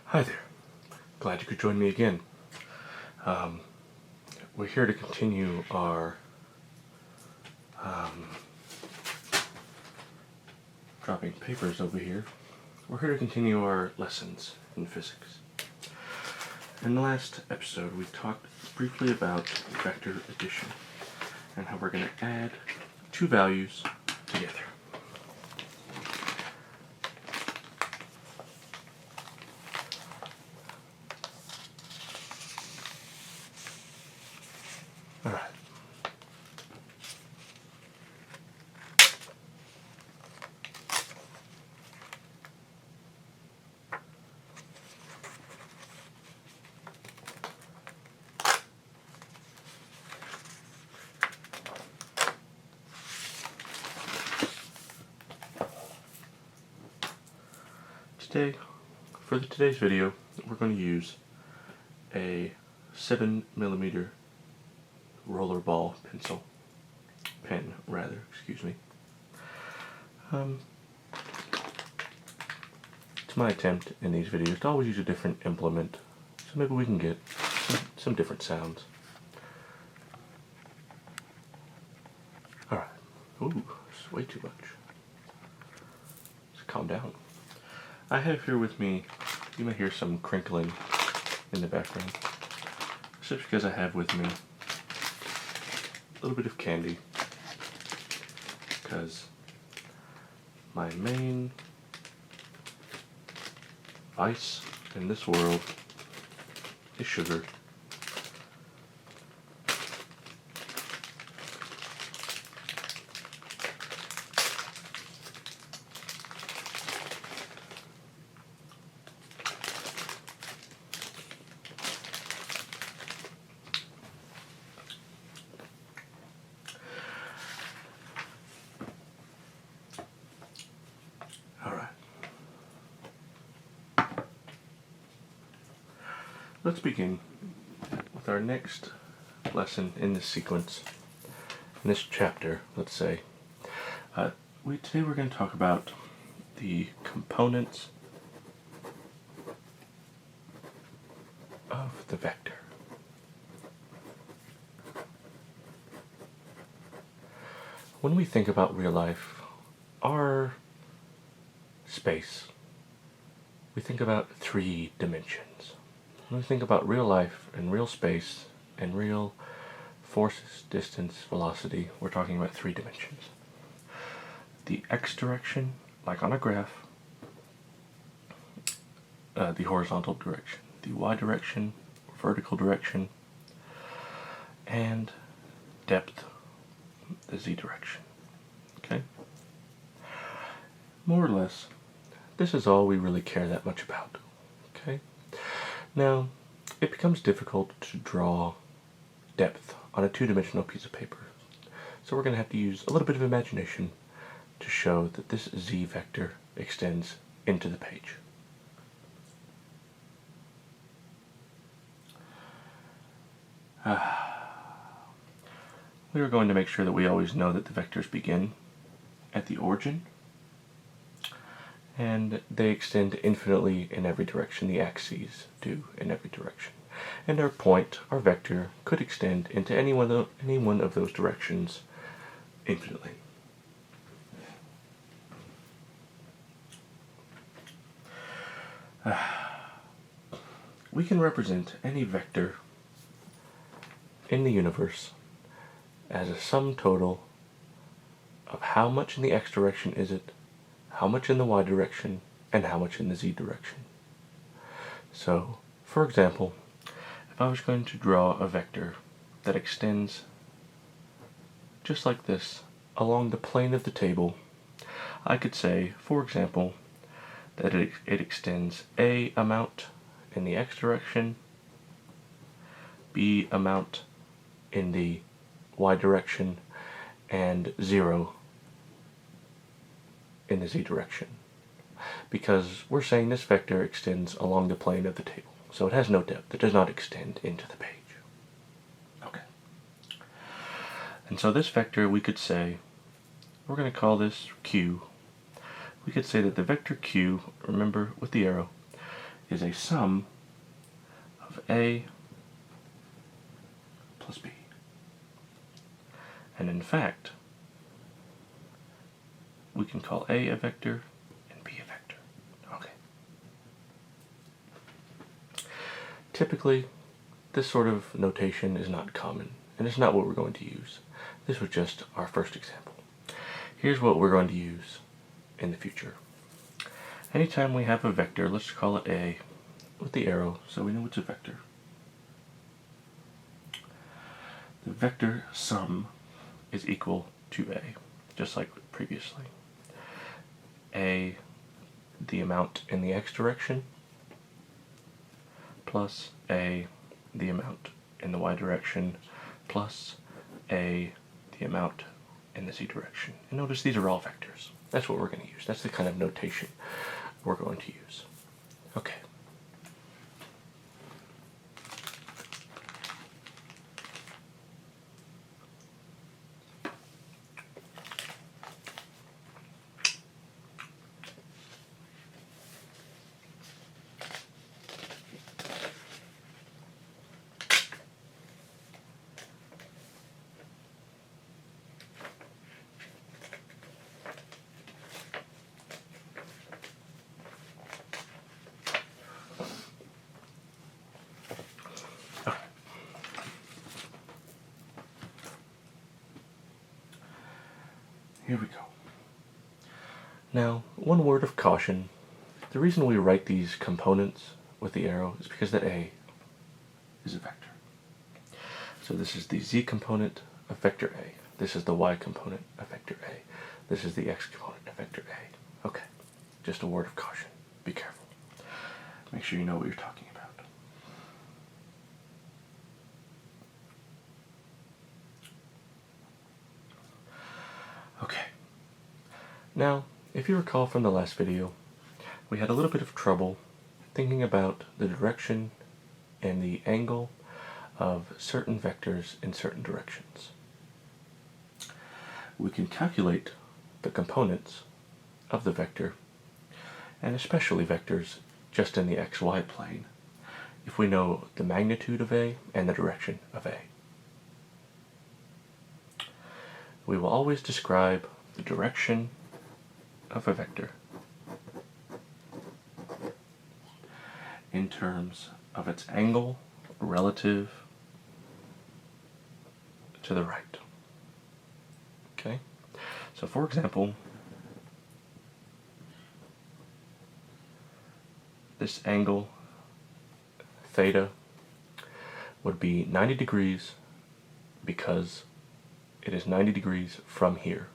Hi there. Glad you could join me again. Um, we're here to continue our dropping papers over here. We're here to continue our lessons in physics. In the last episode, we talked briefly about vector addition and how we're going to add two values together. All right. For today's video, we're going to use a 7mm rollerball pen, excuse me. It's my attempt in these videos to always use a different implement, so maybe we can get some different sounds. Alright. Ooh, it's way too much. Just calm down. I have here with me, you may hear some crinkling in the background. It's just because I have with me a little bit of candy, because my main vice in this world is sugar. Let's begin with our next lesson in this sequence, in this chapter, let's say. Today we're going to talk about the components of the vector. When we think about real life, our space, we think about 3 dimensions. When we think about real life and real space and real forces, distance, velocity, we're talking about 3 dimensions. The x direction, like on a graph, the horizontal direction, the y direction, vertical direction, and depth, the z direction. Okay? More or less, this is all we really care that much about. Okay? Now, it becomes difficult to draw depth on a 2-dimensional piece of paper. So we're going to have to use a little bit of imagination to show that this z vector extends into the page. We are going to make sure that we always know that the vectors begin at the origin, and they extend infinitely in every direction. The axes do in every direction. And our point, our vector, could extend into any one of those directions infinitely. We can represent any vector in the universe as a sum total of how much in the x direction is it, how much in the y direction, and how much in the z direction. So, for example, if I was going to draw a vector that extends just like this along the plane of the table, I could say, for example, that it extends a amount in the x direction, b amount in the y direction, and 0 in the z direction, because we're saying this vector extends along the plane of the table, so it has no depth. It does not extend into the page. Okay. And so this vector, we could say, we're going to call this q. We could say that the vector q, remember with the arrow, is a sum of A plus B. And in fact, we can call A a vector and B a vector. Okay. Typically, this sort of notation is not common, and it's not what we're going to use. This was just our first example. Here's what we're going to use in the future. Anytime we have a vector, let's call it A with the arrow so we know it's a vector. The vector sum is equal to A, just like previously. A, the amount in the x direction, plus A, the amount in the y direction, plus A, the amount in the z direction. And notice these are all vectors. That's what we're going to use. That's the kind of notation we're going to use. Okay. Here we go. Now, one word of caution. The reason we write these components with the arrow is because that A is a vector. So this is the z component of vector A. This is the y component of vector A. This is the x component of vector A. Okay, just a word of caution. Be careful. Make sure you know what you're talking about. Okay. Now, if you recall from the last video, we had a little bit of trouble thinking about the direction and the angle of certain vectors in certain directions. We can calculate the components of the vector, and especially vectors just in the xy plane, if we know the magnitude of A and the direction of A. We will always describe the direction of a vector in terms of its angle relative to the right. Okay? So for example, this angle theta would be 90 degrees because it is 90 degrees from here.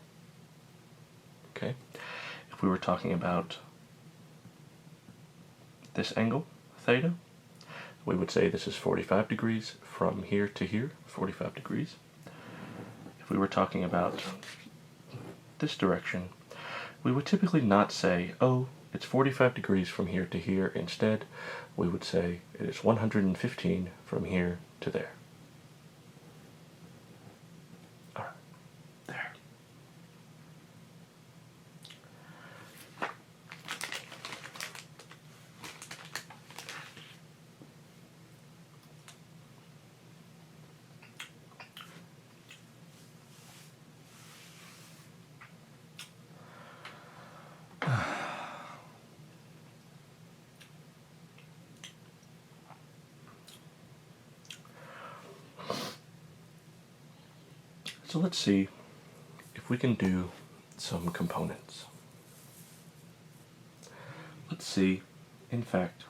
Okay? If we were talking about this angle, theta, we would say this is 45 degrees from here to here, 45 degrees. If we were talking about this direction, we would typically not say, oh, it's 45 degrees from here to here. Instead, we would say it is 115 from here to there. All right, there. So let's see if we can do some components. Let's see, in fact,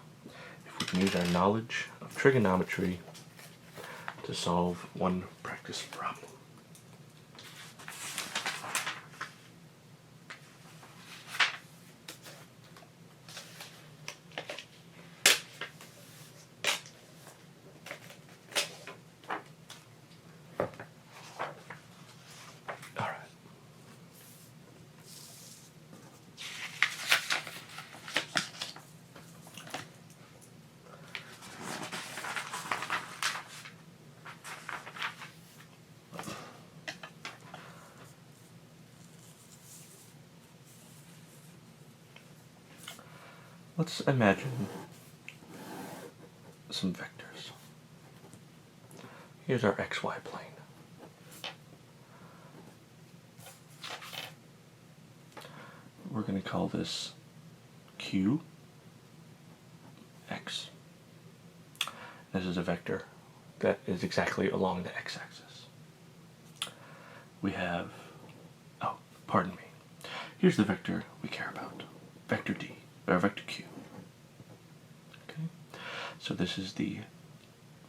if we can use our knowledge of trigonometry to solve one practice problem. Let's imagine some vectors. Here's our xy plane. We're going to call this Q, X. This is a vector that is exactly along the x-axis. We have, oh, pardon me. Here's the vector we care about, vector D, or vector Q. Okay, so this is the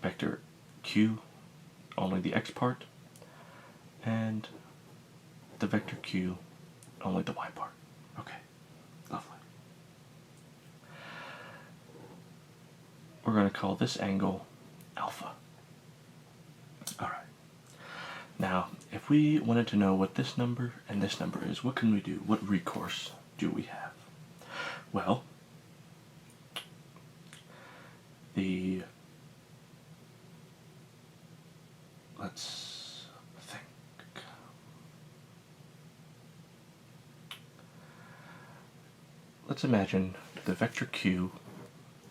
vector Q, only the x part, and the vector Q, only the y part. Okay, lovely. We're going to call this angle alpha. Alright. Now, if we wanted to know what this number and this number is, what can we do? What recourse do we have? Well, let's think. Let's imagine the vector Q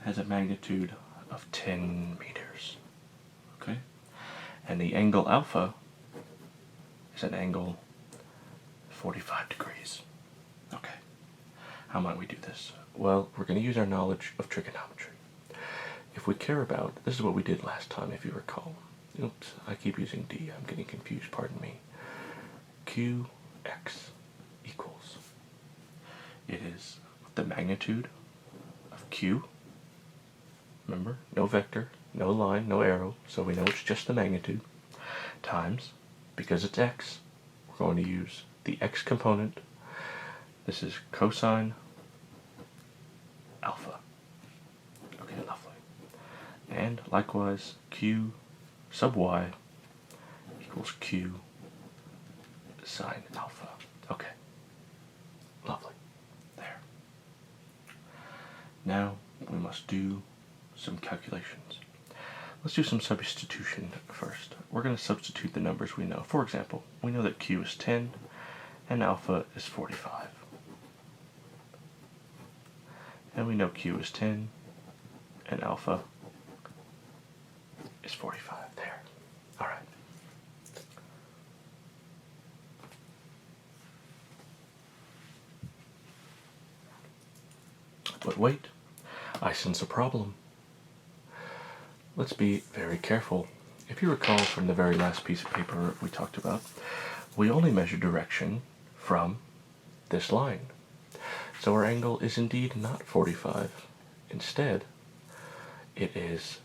has a magnitude of 10 meters. Okay? And the angle alpha is an angle 45 degrees. Okay. How might we do this? Well, we're going to use our knowledge of trigonometry. If we care about, this is what we did last time, if you recall. Oops, I keep using D. I'm getting confused, pardon me. Qx equals. It is the magnitude of Q. Remember, no vector, no line, no arrow, so we know it's just the magnitude, times, because it's x, we're going to use the x component. This is cosine alpha. Okay, lovely. And likewise, Q sub y equals Q sine alpha. Okay, lovely. There. Now we must do some calculations. Let's do some substitution first. We're going to substitute the numbers we know. For example, we know that Q is 10 and alpha is 45. And we know Q is 10 and alpha is 45. There. Alright. But wait, I sense a problem. Let's be very careful. If you recall from the very last piece of paper we talked about, we only measure direction from this line. So our angle is indeed not 45. Instead, it is,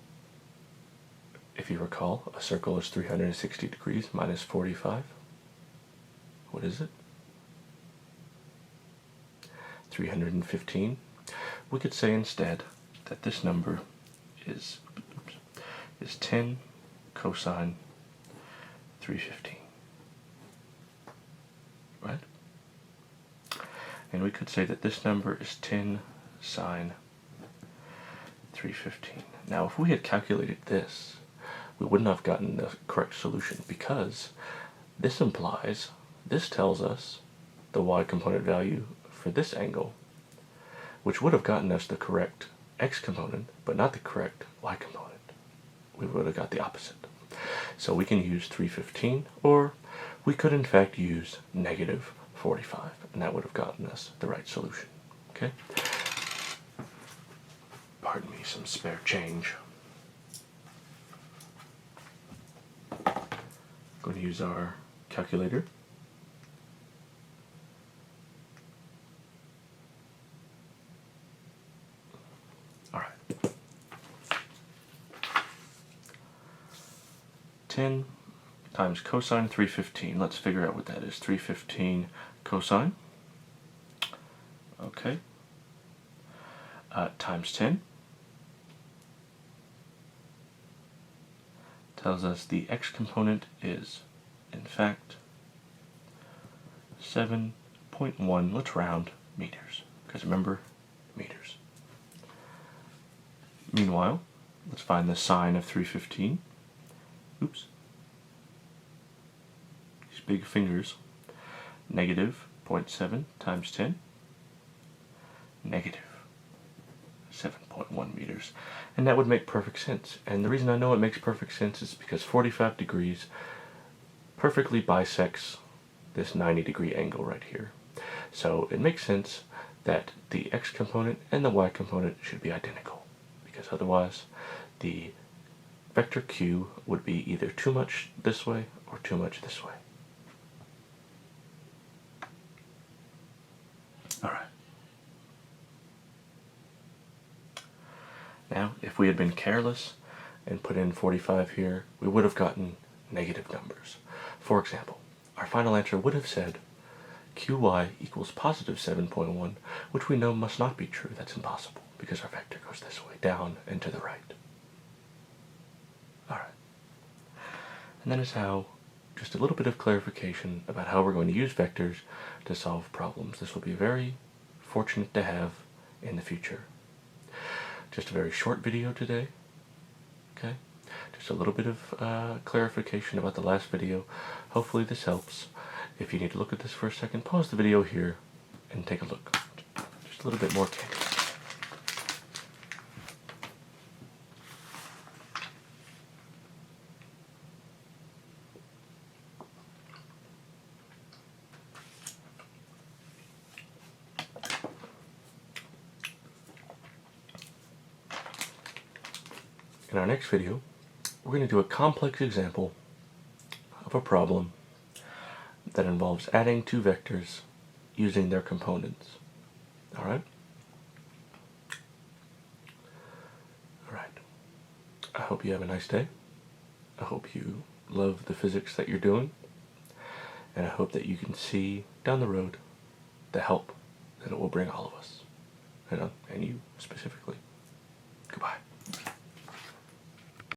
if you recall, a circle is 360 degrees minus 45. What is it? 315. We could say instead that this number is 10 cosine 315. Right? And we could say that this number is 10 sine 315. Now, if we had calculated this, we wouldn't have gotten the correct solution, because this implies, this tells us the y component value for this angle, which would have gotten us the correct x component, but not the correct y component. We would have got the opposite. So we can use 315, or we could in fact use negative 45, and that would have gotten us the right solution. Okay? Pardon me, some spare change. Going to use our calculator. Alright. 10 times cosine 315. Let's figure out what that is. 315 cosine. Okay. Times 10. Tells us the x component is, in fact, 7.1, let's round, meters. Because remember, meters. Meanwhile, let's find the sine of 315. Oops. These big fingers. Negative 0.7 times 10. Negative 7.1 meters. And that would make perfect sense. And the reason I know it makes perfect sense is because 45 degrees perfectly bisects this 90-degree angle right here. So it makes sense that the x component and the y component should be identical, because otherwise the vector q would be either too much this way or too much this way. Alright. Now, if we had been careless and put in 45 here, we would have gotten negative numbers. For example, our final answer would have said qy equals positive 7.1, which we know must not be true. That's impossible, because our vector goes this way, down and to the right. Alright. And that is how, just a little bit of clarification about how we're going to use vectors to solve problems. This will be very fortunate to have in the future. Just a very short video today, okay? Just a little bit of clarification about the last video. Hopefully this helps. If you need to look at this for a second, pause the video here and take a look. Just a little bit more candid. In our next video, we're going to do a complex example of a problem that involves adding two vectors using their components. Alright? Alright. I hope you have a nice day. I hope you love the physics that you're doing. And I hope that you can see down the road the help that it will bring all of us. And you specifically.